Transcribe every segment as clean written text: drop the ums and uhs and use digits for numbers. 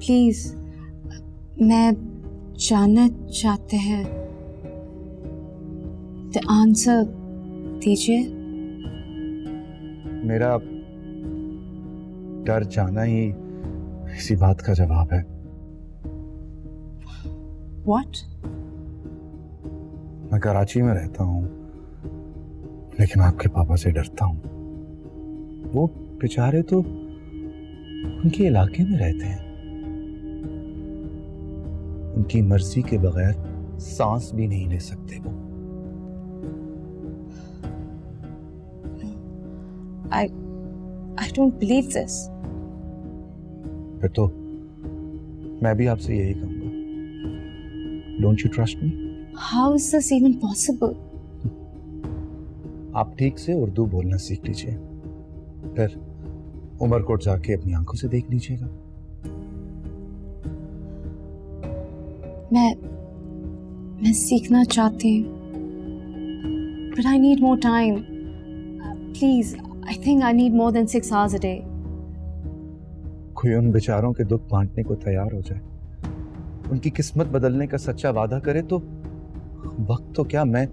Please, मैं जानना चाहते हैं, द आंसर दीजिए। मेरा डर जाना ही इसी बात का जवाब है। What? मैं कराची में रहता हूँ, लेकिन आपके पापा से डरता हूँ। वो बेचारे तो उनके इलाके में रहते हैं, उनकी मर्जी के बगैर सांस भी नहीं ले सकते वो। I don't believe this. फिर तो मैं भी आपसे यही कहूंगा, don't you trust me? How is this even possible? आप ठीक से उर्दू बोलना सीख लीजिए, फिर उमरकोट जाके अपनी आंखों से देख लीजिएगा। मैं सीखना चाहती हूँ, but I need more time. Please, I think I need more than 6 hours a day. कोई उन बेचारों के दुख बांटने को तैयार हो जाए, उनकी किस्मत बदलने का सच्चा वादा करे तो वक्त तो क्या, मैं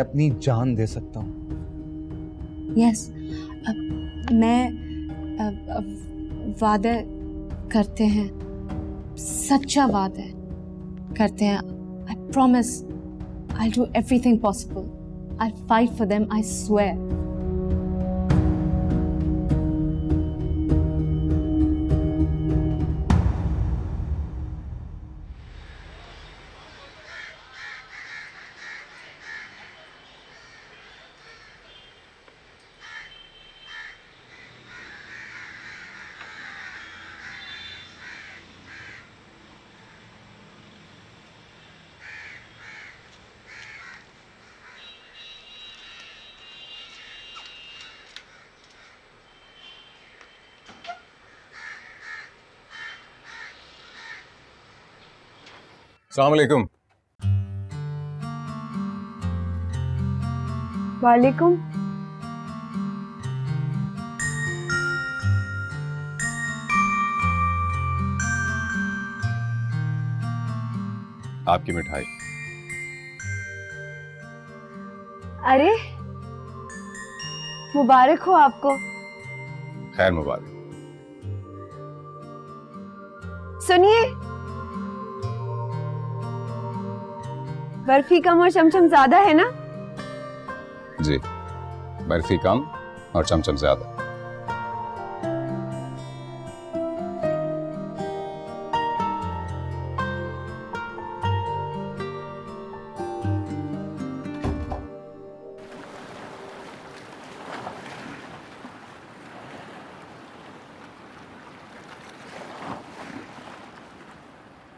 अपनी जान दे सकता हूँ। Yes, मैं वादा करते हैं, सच्चा वादा करते हैं। I promise I'll do everything possible. I'll fight for them, I swear. अस्सलाम वालेकुम। वालेकुम। आपकी मिठाई। अरे मुबारक हो आपको। खैर मुबारक। सुनिए, बर्फी कम और चमचम ज्यादा है ना? जी, बर्फी कम और चमचम ज्यादा।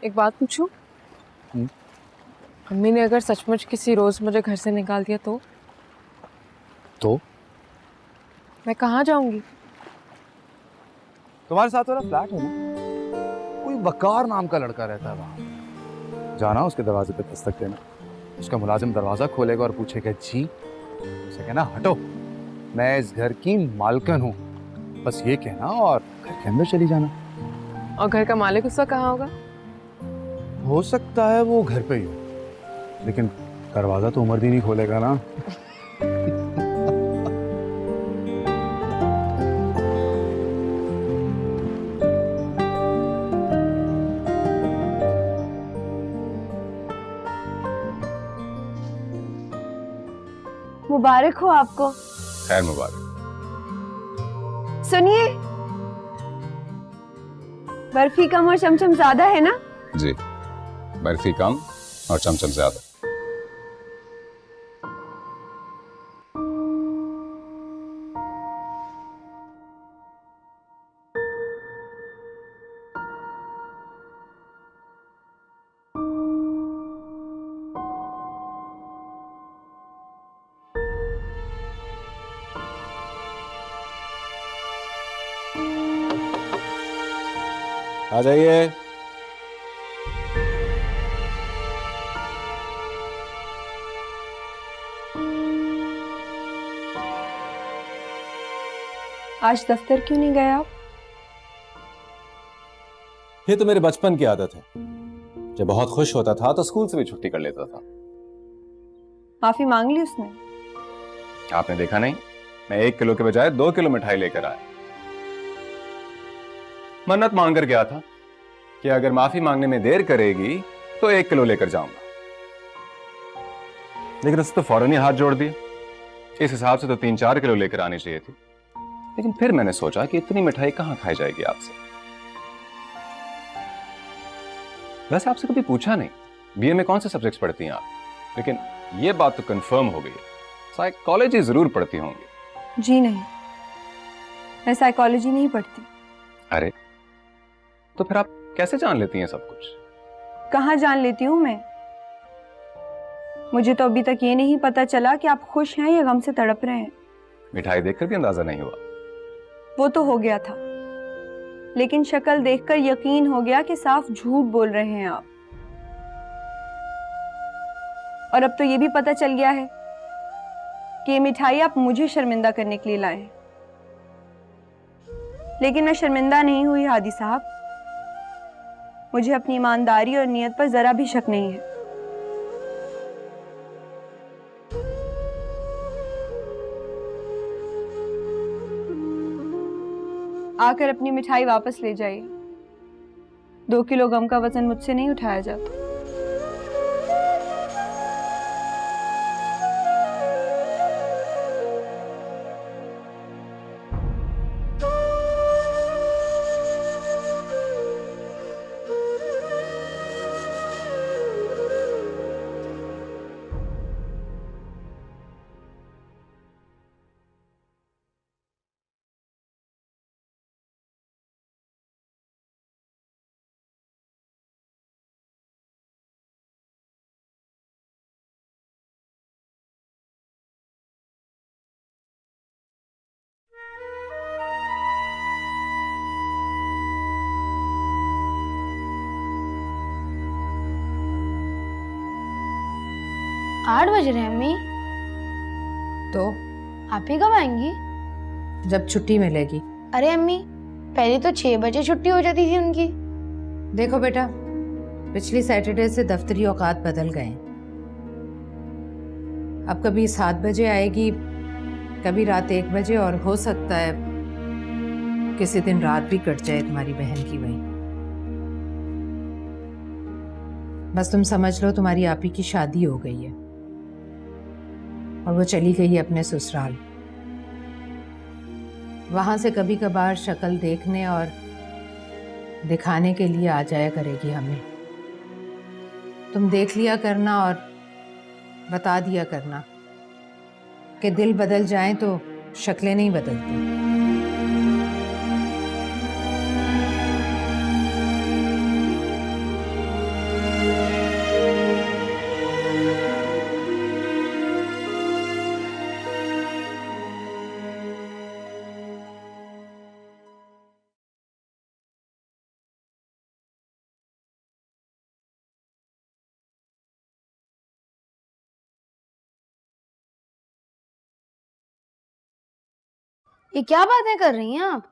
एक बात पूछूं? मम्मी ने अगर सचमुच किसी रोज मुझे घर से निकाल दिया तो मैं कहाँ जाऊंगी? तुम्हारे साथ वाला फ्लैट है ना, कोई वकार नाम का लड़का रहता है वहां। जाना, उसके दरवाजे पे दस्तक देना, उसका मुलाजिम दरवाजा खोलेगा और पूछेगा जी, उसे कहना हटो, मैं इस घर की मालकिन हूँ, बस ये कहना और घर के अंदर चली जाना। और घर का मालिक उसका कहाँ होगा? हो सकता है वो घर पे ही हो, लेकिन दरवाजा तो उमरदीन ही खोलेगा ना। मुबारक हो आपको। खैर मुबारक। सुनिए, बर्फी कम और चमचम ज्यादा है ना? जी, बर्फी कम और चमचम ज्यादा। आ जाइए। आज दफ्तर क्यों नहीं गए आप? ये तो मेरे बचपन की आदत है। जब बहुत खुश होता था तो स्कूल से भी छुट्टी कर लेता था। माफी मांग ली उसने? आपने देखा नहीं, मैं 1 किलो के बजाय 2 किलो मिठाई लेकर आया। मन्नत मांग कर गया था कि अगर माफी मांगने में देर करेगी तो 1 किलो लेकर जाऊंगा, लेकिन उसने तो फौरन ही हाथ जोड़ दिया। इस हिसाब से तो 3-4 किलो लेकर आनी चाहिए थी, लेकिन फिर मैंने सोचा कि इतनी मिठाई कहां खाई जाएगी आपसे। वैसे आपसे कभी पूछा नहीं बीए में कौन से सब्जेक्ट्स पढ़ती हैं आप, लेकिन ये बात तो कंफर्म हो गई है, साइकोलॉजी जरूर पढ़ती होंगी। जी नहीं, मैं साइकोलॉजी नहीं पढ़ती। अरे तो फिर आप कैसे जान लेती हैं सब कुछ? कहाँ जान लेती हूँ मैं? मुझे तो अभी तक ये नहीं पता चला कि आप खुश हैं या गम से तड़प रहे हैं। मिठाई देखकर भी अंदाजा नहीं हुआ? वो तो हो गया था, लेकिन शक्ल देखकर यकीन हो गया कि साफ झूठ बोल रहे हैं आप। और अब तो ये भी पता चल गया है कि ये मिठाई आप मुझे शर्मिंदा करने के लिए लाए हैं। लेकिन मैं शर्मिंदा नहीं हुई हादी साहब, मुझे अपनी ईमानदारी और नियत पर जरा भी शक नहीं है। आकर अपनी मिठाई वापस ले जाइए। 2 किलो गम का वजन मुझसे नहीं उठाया जाता। आठ बज रहे हैं अम्मी। तो आप ही कब आएंगी? जब छुट्टी मिलेगी। अरे अम्मी, पहले तो 6 बजे छुट्टी हो जाती थी उनकी। देखो बेटा, पिछली सैटरडे से दफ्तरी औकात बदल गए। अब कभी 7 बजे आएगी, कभी रात 1 बजे, और हो सकता है किसी दिन रात भी कट जाए तुम्हारी बहन की वहीं। बस तुम समझ लो तुम्हारी आपी की शादी हो गई है और वो चली गई है अपने ससुराल। वहां से कभी कभार शक्ल देखने और दिखाने के लिए आ जाया करेगी हमें। तुम देख लिया करना और बता दिया करना कि दिल बदल जाए तो शक्लें नहीं बदलती। ये क्या बातें कर रही हैं आप?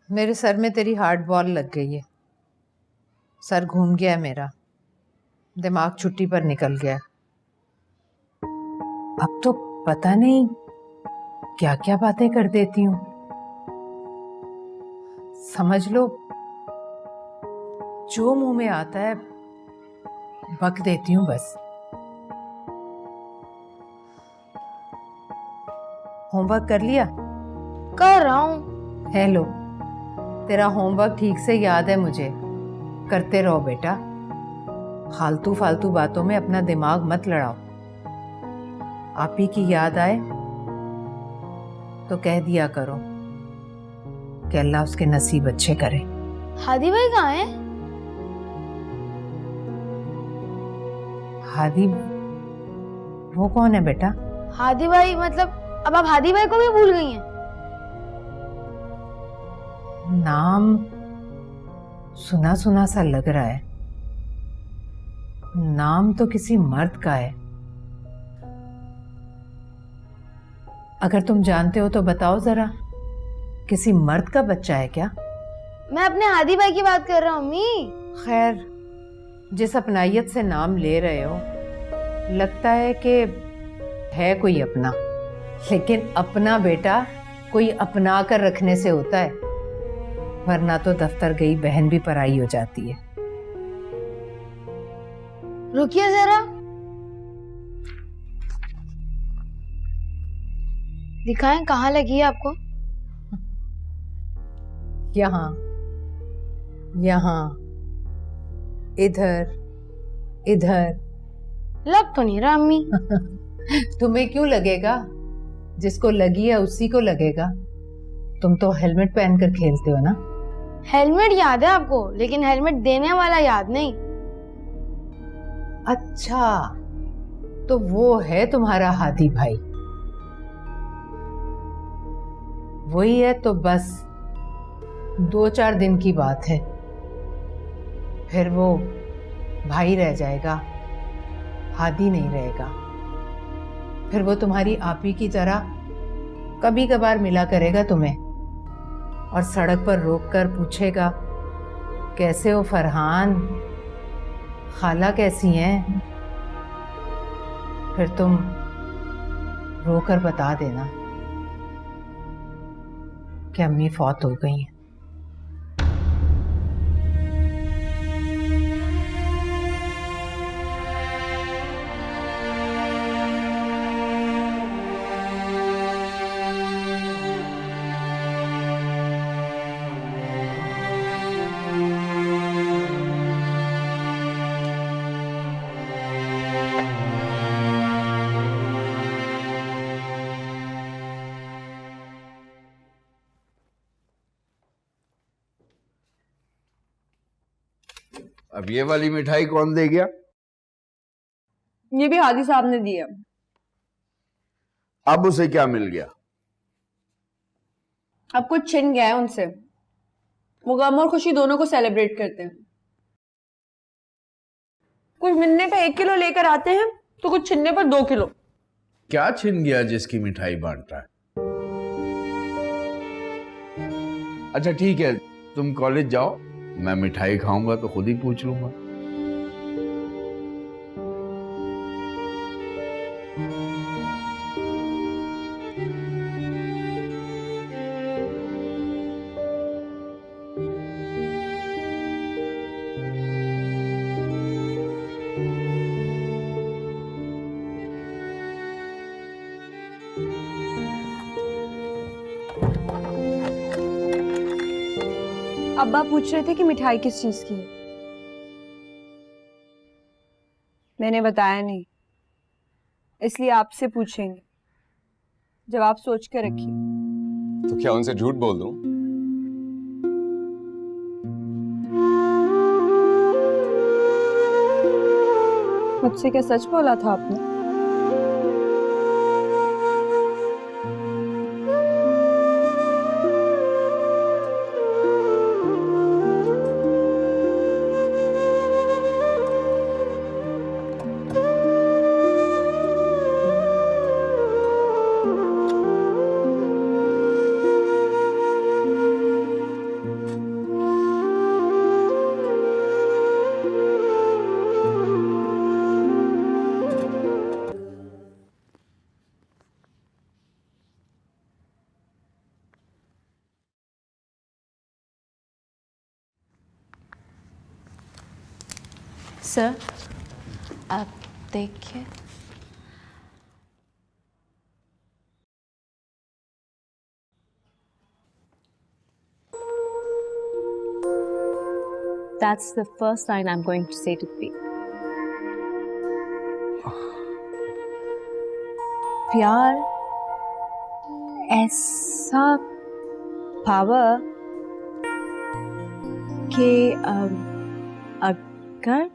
मेरे सर में तेरी हार्ड बॉल लग गई है। सर घूम गया है मेरा, दिमाग छुट्टी पर निकल गया। अब तो पता नहीं क्या क्या बातें कर देती हूँ। समझ लो जो मुंह में आता है बक देती हूँ बस। होमवर्क कर लिया? कर रहा हूँ। हेलो, तेरा होमवर्क ठीक से याद है मुझे। करते रहो बेटा, फालतू फालतू बातों में अपना दिमाग मत लड़ाओ। आप ही की याद आए तो कह दिया करो कि अल्लाह उसके नसीब अच्छे करे। हादी भाई कहाँ हैं? हादी? वो कौन है बेटा? हादी भाई मतलब अब आप हादी भाई को भी भूल गई हैं? नाम सुना सुना सा लग रहा है। नाम तो किसी मर्द का है। अगर तुम जानते हो तो बताओ जरा, किसी मर्द का बच्चा है क्या? मैं अपने हादी भाई की बात कर रहा हूँ अम्मी। खैर, जिस अपनाइयत से नाम ले रहे हो, लगता है कि है कोई अपना, लेकिन अपना बेटा कोई अपना कर रखने से होता है, वरना तो दफ्तर गई बहन भी पराई हो जाती है। रुकिए जरा, दिखाएं कहाँ लगी है आपको? यहाँ, यहाँ, इधर, इधर। लग तो नहीं रहा अम्मी। तुम्हें क्यों लगेगा? जिसको लगी है उसी को लगेगा। तुम तो हेलमेट पहनकर खेलते हो ना। हेलमेट याद है आपको, लेकिन हेलमेट देने वाला याद नहीं। अच्छा, तो वो है तुम्हारा हादी भाई। वही है तो बस 2-4 दिन की बात है, फिर वो भाई रह जाएगा, हादी नहीं रहेगा। फिर वो तुम्हारी आपी की तरह कभी कभार मिला करेगा तुम्हें, और सड़क पर रोककर पूछेगा, कैसे हो फरहान, खाला कैसी हैं? फिर तुम रोकर बता देना कि अम्मी फौत हो गई हैं। अब ये वाली मिठाई कौन दे गया? ये भी हादी साहब ने दी है। अब उसे क्या मिल गया? अब कुछ छिन गया है उनसे। वो गम और खुशी दोनों को सेलिब्रेट करते हैं। कुछ मिलने पे 1 किलो लेकर आते हैं, तो कुछ छिनने पर 2 किलो। क्या छिन गया जिसकी मिठाई बांट रहा है? अच्छा ठीक है, तुम कॉलेज जाओ, मैं मिठाई खाऊंगा तो खुद ही पूछ लूंगा। अब्बा पूछ रहे थे कि मिठाई किस चीज की है। मैंने बताया नहीं, इसलिए आपसे पूछेंगे। जवाब सोच के रखिए। तो क्या उनसे झूठ बोल दूं? मुझसे क्या सच बोला था आपने? सर, आप देखिए। That's the first line I'm going to say to P. प्यार ऐसा पावर कि अगर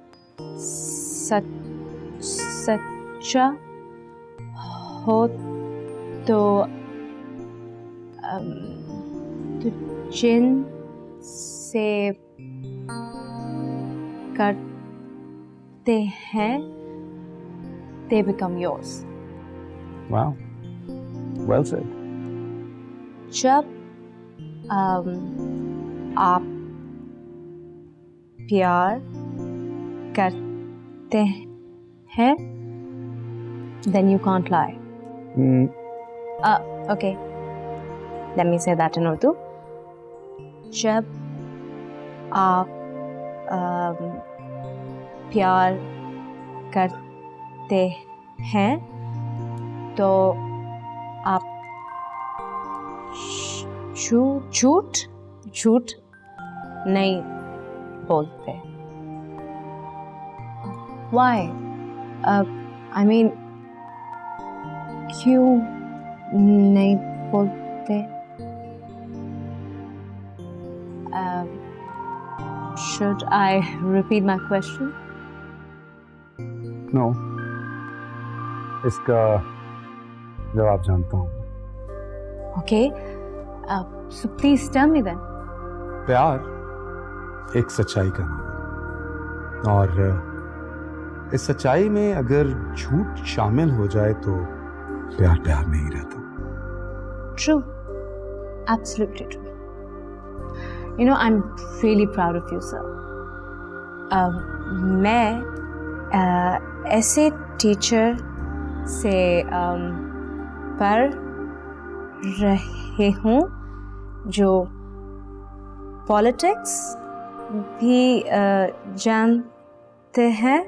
सच्चा हो तो जिन से करते हैं they become yours. Wow. Well said. जब आप प्यार करते हैं, then you can't lie. Okay. Let me say that in Urdu. जब आप प्यार करते हैं तो आप झूठ नहीं बोलते. Why? I mean, क्यों नहीं बोलते? Should I repeat my question? No, इसका जवाब जानता हूँ. Okay. So please tell me then. प्यार एक सच्चाई का नाम है और इस सच्चाई में अगर झूठ शामिल हो जाए तो प्यार प्यार नहीं रहता. True. Absolutely true. You know, I'm really proud of you, sir. मैं ऐसे टीचर से पढ़ रहे हूँ जो पॉलिटिक्स भी जानते हैं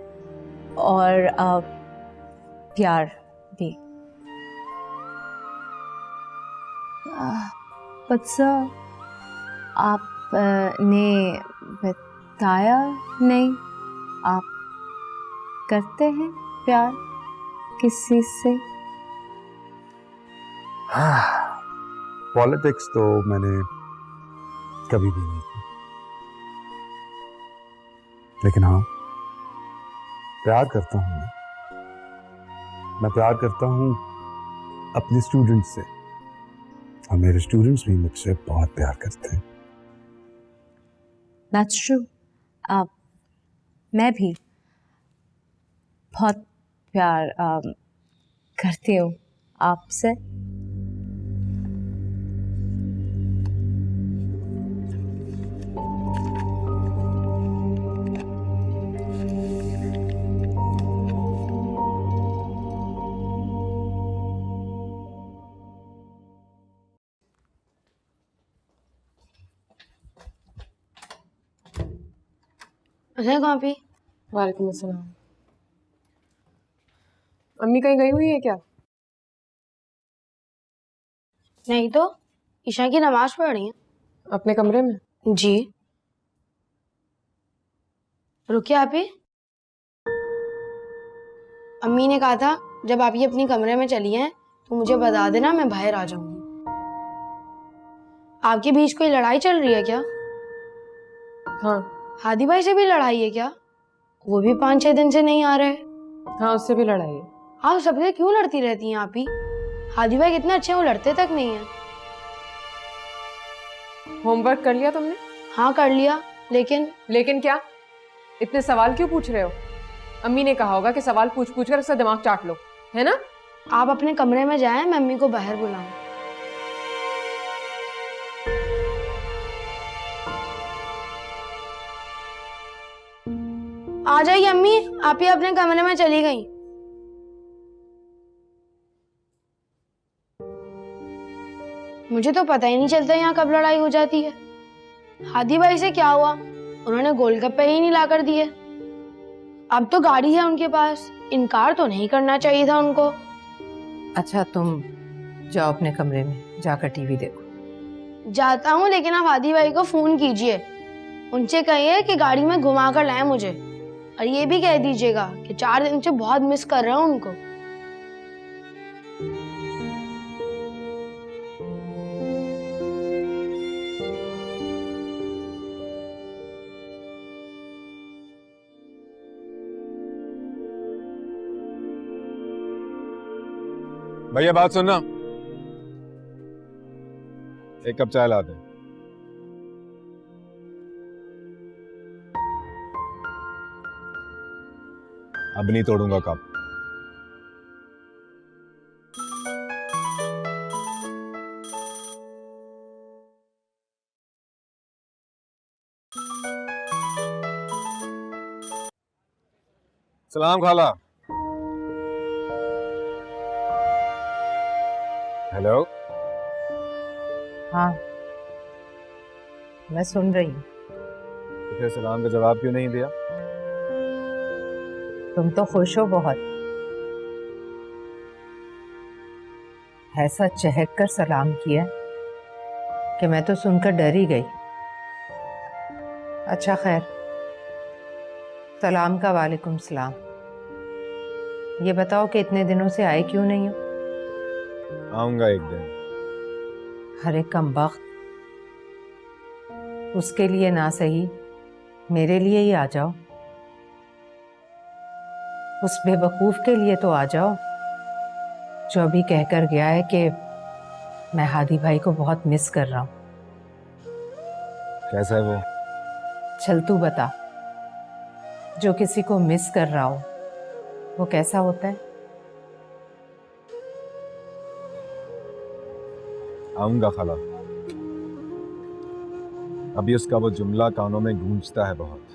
और प्यार भी. But sir, आपने बताया नहीं आप करते हैं प्यार किसी से. पॉलिटिक्स तो मैंने कभी भी नहीं की, लेकिन हाँ प्यार करता हूँ. मैं प्यार करता हूँ अपने स्टूडेंट्स से और मेरे स्टूडेंट्स भी मुझसे बहुत प्यार करते हैं. That's true. मैं भी बहुत प्यार करती हूँ आपसे. अरे कहाँ पे? वालेकुम अस्सलाम. अम्मी कहीं गई हुई है क्या? नहीं तो ईशा की नमाज पढ़ रही है. अपने कमरे में? जी. रुकिए आप ही. अम्मी ने कहा था जब आप ये अपनी कमरे में चली हैं तो मुझे बता देना, मैं बाहर आ जाऊंगी. आपके बीच कोई लड़ाई चल रही है क्या? हाँ. हादी भाई से भी लड़ाई है क्या? वो भी 5-6 दिन से नहीं आ रहे. हाँ, उससे भी लड़ाई है. आप सबसे क्यों लड़ती रहती हैं आप ही? हादी भाई कितने अच्छे हैं, वो लड़ते तक नहीं है. होमवर्क कर लिया तुमने? हाँ कर लिया. लेकिन क्या? इतने सवाल क्यों पूछ रहे हो? अम्मी ने कहा होगा कि सवाल पूछ पूछ कर उसका दिमाग चाट लो, है ना? आप अपने कमरे में जाएं, मैं अम्मी को बाहर बुलाऊं. आ जाइए अम्मी, आप ही अपने कमरे में चली गई. मुझे तो पता ही नहीं चलता यहाँ कब लड़ाई हो जाती है. हादी भाई से क्या हुआ? उन्होंने गोलगप्पे ही नहीं ला कर दिए. अब तो गाड़ी है उनके पास, इनकार तो नहीं करना चाहिए था उनको. अच्छा तुम जाओ अपने कमरे में, जाकर टीवी देखो. जाता हूँ, लेकिन आप हादी भाई को फोन कीजिए, उनसे कहिए कि गाड़ी में घुमा कर लाए मुझे. और ये भी कह दीजिएगा कि 4 दिन से बहुत मिस कर रहा हूँ उनको. भैया बात सुनना, एक कप चाय ला दे. अब नहीं तोड़ूंगा कप. सलाम खाला। हेलो। हाँ, मैं सुन रही हूँ। तो फिर सलाम का जवाब क्यों नहीं दिया? तुम तो खुश हो बहुत, ऐसा चहक कर सलाम किया कि मैं तो सुनकर डर ही गई। अच्छा खैर, सलाम का वालेकुम सलाम। ये बताओ कि इतने दिनों से आए क्यों नहीं हो? आऊंगा एक दिन। अरे कमबख्त, उसके लिए ना सही मेरे लिए ही आ जाओ। उस बेवकूफ के लिए तो आ जाओ जो अभी कहकर गया है कि मैं हादी भाई को बहुत मिस कर रहा हूं। कैसा है वो? चल तू बता, जो किसी को मिस कर रहा हो वो कैसा होता है? आऊंगा खाला। अभी उसका वो जुमला कानों में गूंजता है बहुत,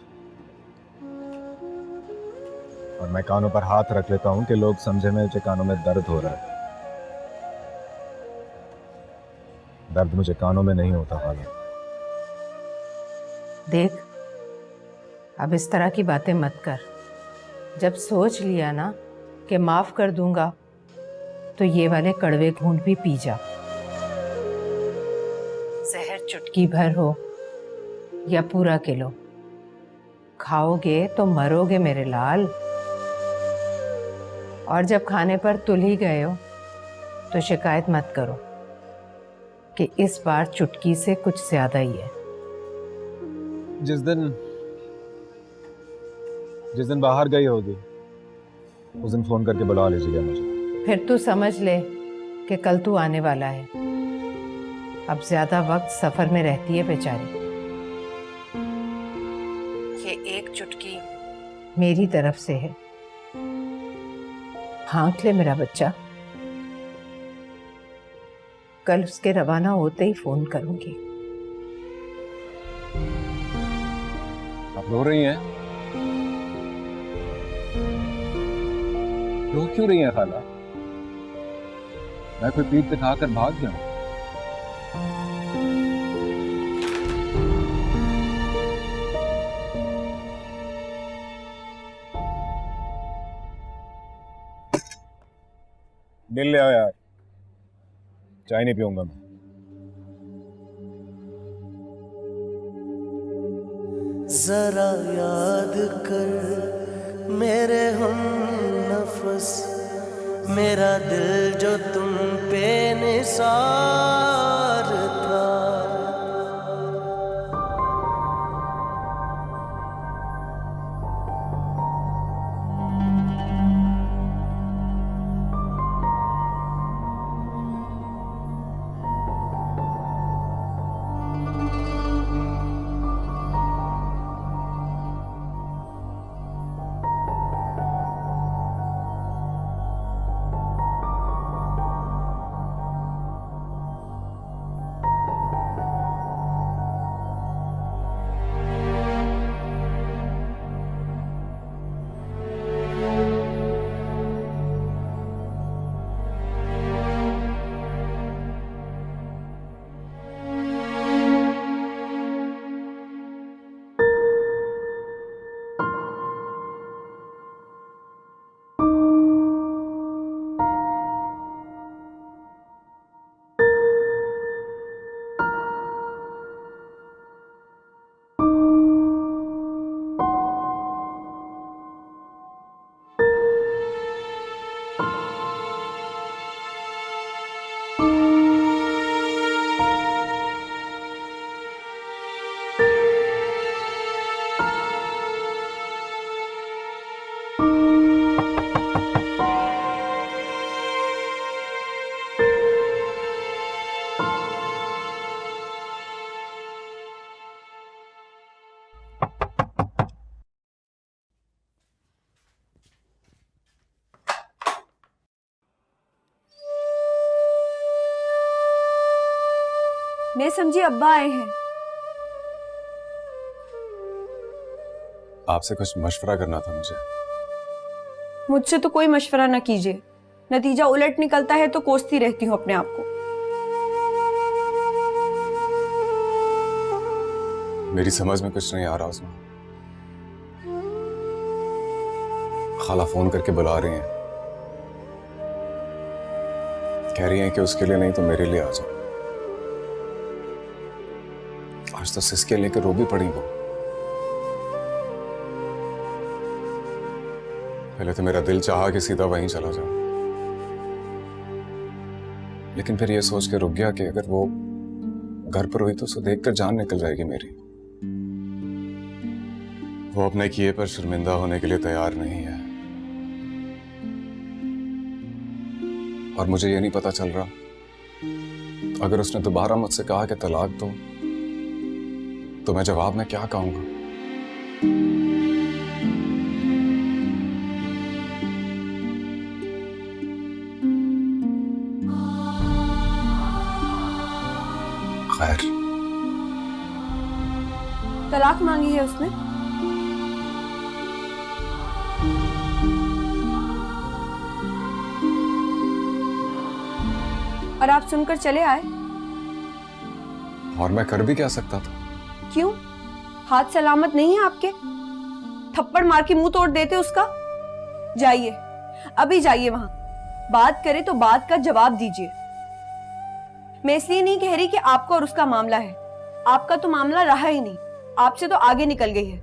और मैं कानों पर हाथ रख लेता हूं कि लोग समझे मुझे कानों में दर्द हो रहा है। दर्द मुझे कानों में नहीं होता खाला। देख, अब इस तरह की बातें मत कर। जब सोच लिया ना कि माफ कर दूंगा तो ये वाले कड़वे घूंट भी पी जा। जहर चुटकी भर हो या पूरा किलो, खाओगे तो मरोगे मेरे लाल। और जब खाने पर तुल ही गए हो तो शिकायत मत करो कि इस बार चुटकी से कुछ ज्यादा ही है। जिस दिन बाहर गई होगी उस दिन फोन करके बुला लीजिएगा मुझे। फिर तू समझ ले कि कल तू आने वाला है। अब ज्यादा वक्त सफर में रहती है बेचारी। ये एक चुटकी मेरी तरफ से है, हाँक ले मेरा बच्चा। कल उसके रवाना होते ही फोन करूंगी। आप रो रही हैं? रो क्यों रही हैं खाला? मैं कोई पीठ दिखाकर भाग गया हूं? बिल ले आओ यार, चाय नहीं पीऊंगा मैं। जरा याद कर मेरे हम नफस, मेरा दिल जो तुम पे निसार था। मैं समझी अब्बा आए हैं। आपसे कुछ मशवरा करना था मुझे। मुझसे तो कोई मशवरा ना कीजिए, नतीजा उलट निकलता है तो कोसती रहती हूँ अपने आप को। मेरी समझ में कुछ नहीं आ रहा उसमें। खाला फोन करके बुला रही हैं, कह रही हैं कि उसके लिए नहीं तो मेरे लिए आ जाओ। आज तो सिसके लेकर रो भी पड़ी वो। पहले तो मेरा दिल चाहा कि सीधा वहीं चला जाऊं, लेकिन फिर ये सोच के रुक गया कि अगर वो घर पर हुई तो उसे देखकर जान निकल जाएगी मेरी। वो अपने किए पर शर्मिंदा होने के लिए तैयार नहीं है, और मुझे ये नहीं पता चल रहा अगर उसने दोबारा मुझसे कहा कि तलाक दो तो मैं जवाब में क्या कहूंगा। खैर, तलाक मांगी है उसने? और आप सुनकर चले आए? और मैं कर भी क्या सकता था? क्यों? हाथ सलामत नहीं है आपके? थप्पड़ मार के मुंह तोड़ देते उसका। जाइए, अभी जाइए वहां, बात करे तो बात का जवाब दीजिए। मैं इसलिए नहीं कह रही कि आपका और उसका मामला है, आपका तो मामला रहा ही नहीं, आपसे तो आगे निकल गई है।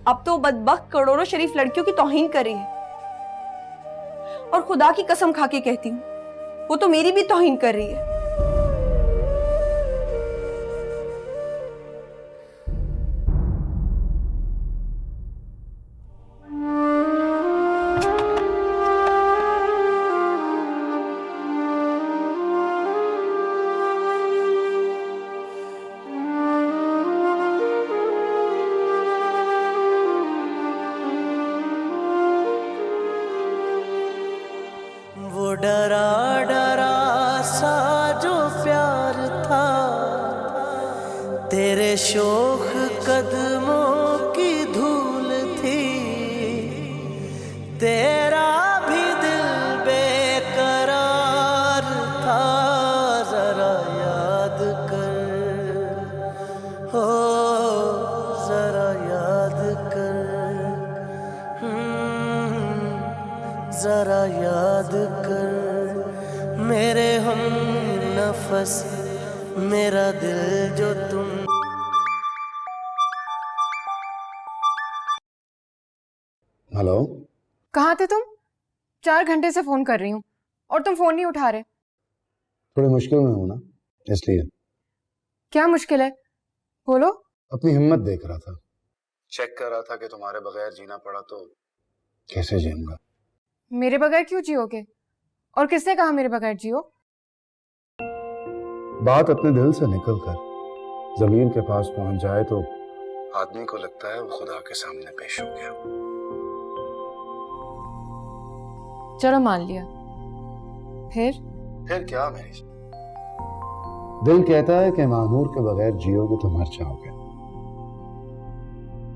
अब तो बदबख्त करोड़ों शरीफ लड़कियों की तौहीन कर रही है, और खुदा की कसम खा के कहती हूँ वो तो मेरी भी तौहीन कर रही है। वो डरा डरा सा जो प्यार था, तेरे शोख कदमों की धूल थी, तेरा भी दिल बेकरार था। जरा याद कर, हो जरा याद कर, जरा याद कर मेरे हम नफस, मेरा दिल जो तुम। हेलो, कहाँ थे तुम? 4 घंटे से फोन कर रही हूँ और तुम फोन नहीं उठा रहे। थोड़ी मुश्किल में हूं ना, इसलिए। क्या मुश्किल है, बोलो। अपनी हिम्मत देख रहा था, चेक कर रहा था कि तुम्हारे बगैर जीना पड़ा तो कैसे जीऊंगा। मेरे बगैर क्यों जियोगे? और किसने कहा मेरे बगैर जियो? बात अपने दिल से निकलकर जमीन के पास पहुंच जाए तो आदमी को लगता है वो खुदा के सामने पेश हो गया। चलो मान लिया, फिर क्या मेरी? दिल कहता है कि मानूर के बगैर जियोगे तो मर जाओगे,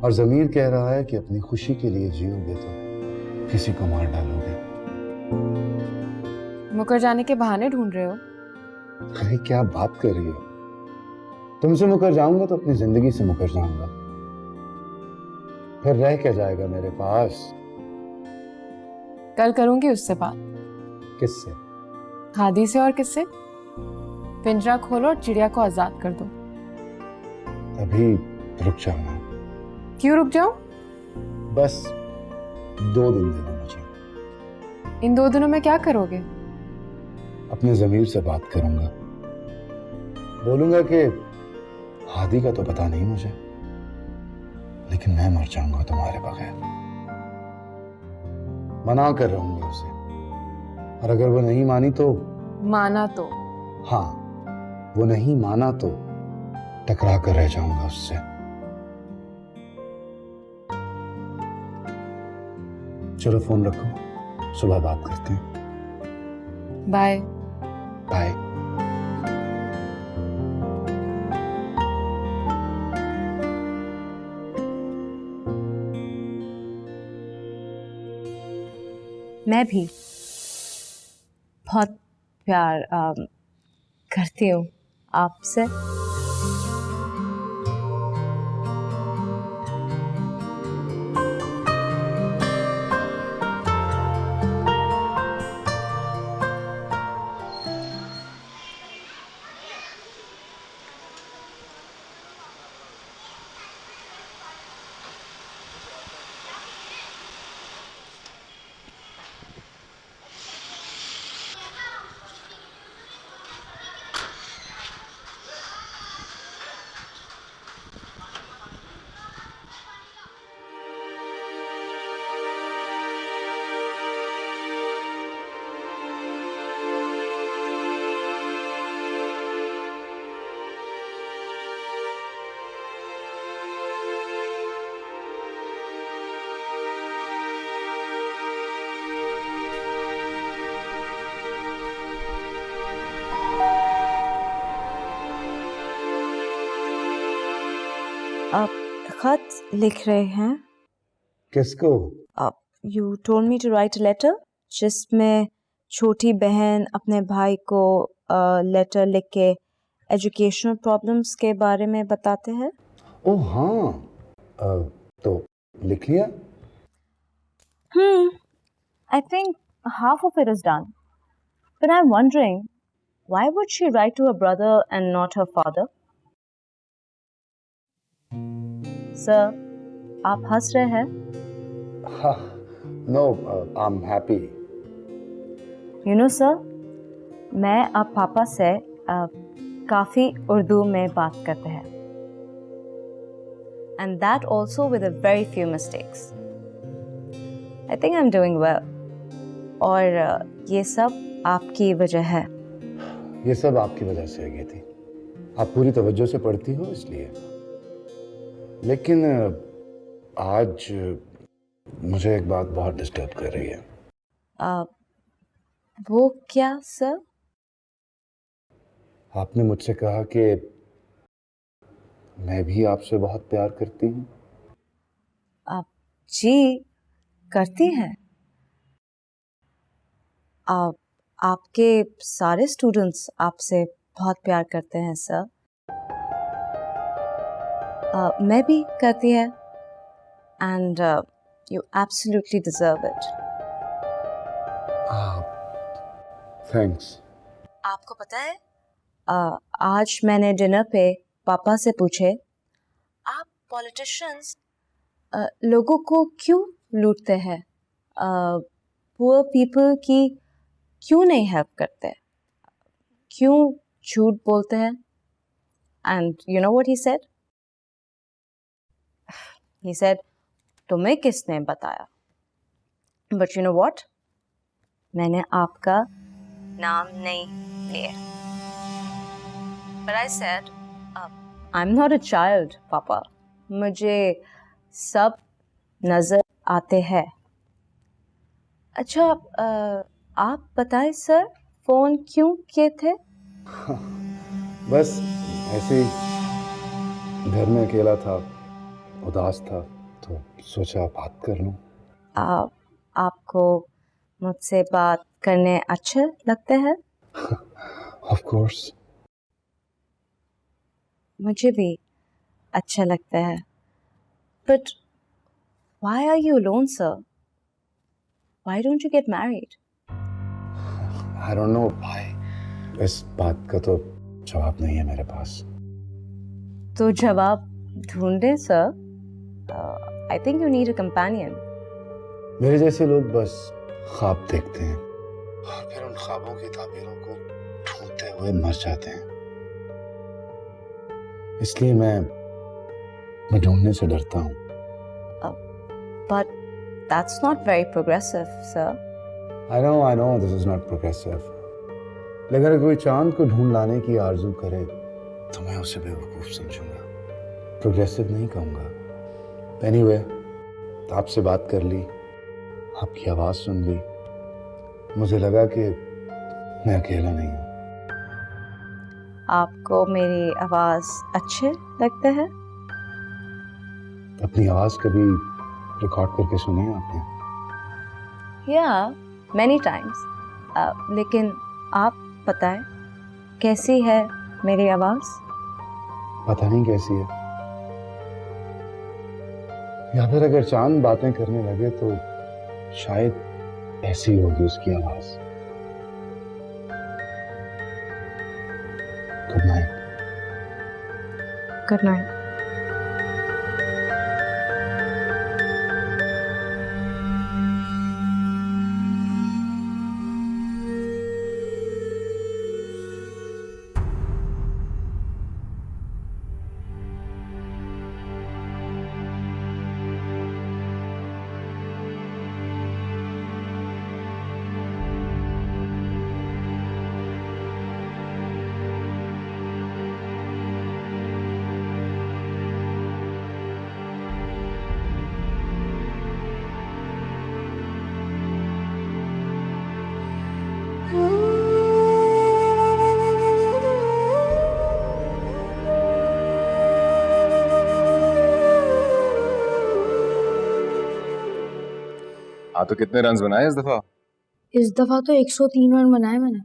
और जमीर कह रहा है कि अपनी खुशी के लिए जियोगे तो किसी को मार डालोगे। मुकर जाने के बहाने ढूंढ रहे हो? अरे क्या बात कर रही हो? तुमसे मुकर जाऊंगा तो अपनी जिंदगी से मुकर जाऊंगा, फिर रह क्या जाएगा मेरे पास? कल करूंगी उससे बात। किससे? हादी से। और किससे? पिंजरा खोलो और चिड़िया को आजाद कर दो। अभी रुक जाओ ना। क्यों रुक जाऊं? बस 2 दिन दे दो मुझे। इन 2 दिनों में क्या करोगे? अपने जमीर से बात करूंगा, बोलूंगा कि हादी का तो पता नहीं मुझे, लेकिन मैं मर जाऊंगा तुम्हारे बगैर। मना कर रहूंगा उसे, और अगर वो नहीं मानी तो? माना तो? हाँ, वो नहीं माना तो टकरा कर रह जाऊंगा उससे। चलो फोन रखो, सुबह बात करते हैं। बाय। बाय। मैं भी बहुत प्यार करती हूँ आपसे। आप खत लिख रहे हैं? किसको? You told me to write a letter जिसमें छोटी बहन अपने भाई को लेटर लिख के एजुकेशनल प्रॉब्लम्स के बारे में बताते हैं। ओह हाँ, तो लिख लिया? I think half of it is done. But I'm wondering, why would she write to her brother and not her father? Sir, आप हंस रहे हैं? No, I'm happy. You know, sir, मैं अब पापा से काफ़ी उर्दू में बात करते हैं. And that also with a very few mistakes. I think I'm doing well. और ये सब आपकी वजह है. ये सब आपकी वजह से है गीती। आप पूरी तवज्जो से पढ़ती हो इसलिए। लेकिन आज मुझे एक बात बहुत डिस्टर्ब कर रही है। वो क्या सर? आपने मुझसे कहा कि मैं भी आपसे बहुत प्यार करती हूँ। आप जी करती हैं। आपके सारे स्टूडेंट्स आपसे बहुत प्यार करते हैं सर। मैं भी करती है। And you absolutely deserve it. Thanks. आपको पता है आज मैंने डिनर पे पापा से पूछे, आप पॉलिटिशियंस लोगों को क्यों लूटते हैं, पुअर पीपल की क्यों नहीं हेल्प करते, क्यों झूठ बोलते हैं? And you know what he said? He said, तुम्हें किसने बताया? बट यू नो व्हाट, मैंने आपका नाम नहीं लिया। But I said, I'm not a child, पापा। मुझे सब नजर आते हैं। अच्छा, आप बताएं सर, फोन क्यों किए थे? बस ऐसे ही घर में अकेला था, उदास था, तो सोचा बात कर लूं। आपको मुझसे बात करने अच्छे लगते हैं? Of course. मुझे भी अच्छा लगता है। But why are you alone, sir? Why don't you get married? I don't know why. इस बात का तो जवाब नहीं है मेरे पास। तो जवाब ढूंढे sir. I think you need a companion. मेरे जैसे लोग बस ख्वाब देखते हैं और फिर उन ख्वाबों की ताबीरों को ढूंढते हुए मर जाते हैं। इसलिए मैं ढूंढने से डरता हूँ। But that's not very progressive, sir. I know this is not progressive. लेकिन अगर कोई चांद को ढूंढ लाने की आरज़ू करे तो मैं उसे बेवकूफ़ समझूंगा, प्रोग्रेसिव नहीं कहूँगा। Anyway, आपसे बात कर ली, आपकी आवाज़ सुन ली, मुझे लगा कि मैं अकेला नहीं हूँ। आपको मेरी आवाज़ अच्छे लगते हैं? अपनी आवाज़ कभी रिकॉर्ड करके सुनी है आपने? Yeah, many times. लेकिन आप बताएं कैसी है मेरी आवाज़? पता नहीं कैसी है, या फिर अगर चांद बातें करने लगे तो शायद ऐसी होगी उसकी आवाज। Good night. Good night. हाँ, तो कितने रन बनाए इस दफा? इस दफा तो 103 रन बनाए मैंने,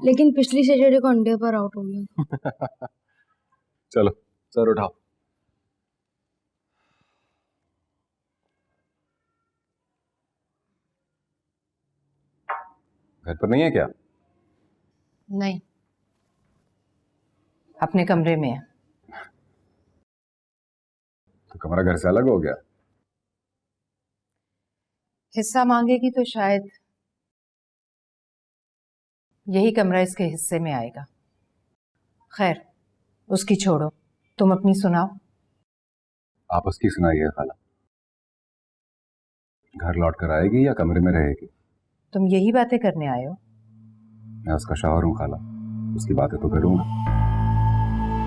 लेकिन पिछली सैटरडे को अंडे पर आउट हो गया। चलो सर उठाओ। घर पर नहीं है क्या? नहीं, अपने कमरे में है। तो कमरा घर से अलग हो गया? हिस्सा मांगेगी तो शायद यही कमरा इसके हिस्से में आएगा। खैर, उसकी छोड़ो, तुम अपनी सुनाओ। आप उसकी सुनाइए खाला। घर लौट कर आएगी या कमरे में रहेगी? तुम यही बातें करने आए हो? मैं उसका शौहर हूँ खाला, उसकी बातें तो करूंगा।